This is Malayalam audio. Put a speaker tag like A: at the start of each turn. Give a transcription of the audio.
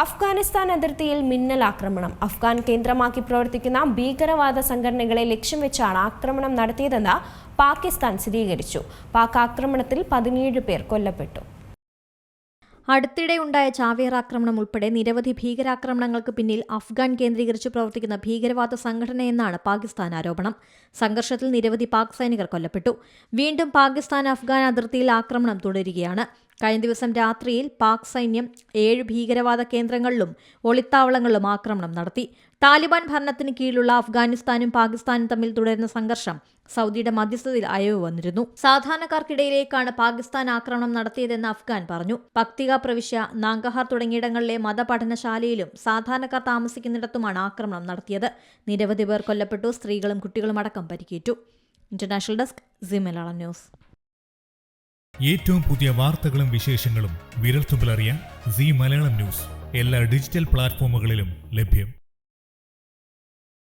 A: അഫ്ഗാനിസ്ഥാൻ അതിർത്തിയിൽ മിന്നലാക്രമണം. അഫ്ഗാൻ കേന്ദ്രമാക്കി പ്രവർത്തിക്കുന്ന ഭീകരവാദ സംഘടനകളെ ലക്ഷ്യം വെച്ചാണ് ആക്രമണം നടത്തിയതെന്ന് പാകിസ്ഥാൻ സ്ഥിരീകരിച്ചു. പാക് ആക്രമണത്തിൽ 17 പേർ കൊല്ലപ്പെട്ടു.
B: അടുത്തിടെയുണ്ടായ ചാവേർ ആക്രമണം ഉൾപ്പെടെ നിരവധി ഭീകരാക്രമണങ്ങൾക്ക് പിന്നിൽ അഫ്ഗാൻ കേന്ദ്രീകരിച്ച് പ്രവർത്തിക്കുന്ന ഭീകരവാദ സംഘടനയെന്നാണ് പാകിസ്ഥാൻ ആരോപണം. സംഘർഷത്തിൽ നിരവധി പാക് സൈനികർ കൊല്ലപ്പെട്ടു. വീണ്ടും പാകിസ്ഥാൻ അഫ്ഗാൻ അതിർത്തിയിൽ ആക്രമണം തുടരുകയാണ്. കഴിഞ്ഞ ദിവസം രാത്രിയിൽ പാക് സൈന്യം 7 ഭീകരവാദ കേന്ദ്രങ്ങളിലും ഒളിത്താവളങ്ങളിലും ആക്രമണം നടത്തി. താലിബാൻ ഭരണത്തിന് കീഴിലുള്ള അഫ്ഗാനിസ്ഥാനും പാകിസ്ഥാനും തമ്മിൽ തുടരുന്ന സംഘർഷം സൗദിയുടെ മധ്യസ്ഥതയിൽ അയവ് വന്നിരുന്നു. സാധാരണക്കാർക്കിടയിലേക്കാണ് പാകിസ്ഥാൻ ആക്രമണം നടത്തിയതെന്ന് അഫ്ഗാൻ പറഞ്ഞു. പക്തിക പ്രവിശ്യ, നാംഗഹാർ തുടങ്ങിയിടങ്ങളിലെ മതപഠനശാലയിലും സാധാരണക്കാർ താമസിക്കുന്നിടത്തുമാണ് ആക്രമണം നടത്തിയത്. നിരവധി പേർ കൊല്ലപ്പെട്ടു. സ്ത്രീകളും കുട്ടികളും അടക്കം പരിക്കേറ്റു. International desk Zee Malayalam news.
C: ഏറ്റവും പുതിയ വാർത്തകളും വിശേഷങ്ങളും വിരൽത്തുമ്പിലറിയാൻ സീ മലയാളം ന്യൂസ് എല്ലാ ഡിജിറ്റൽ പ്ലാറ്റ്ഫോമുകളിലും ലഭ്യം.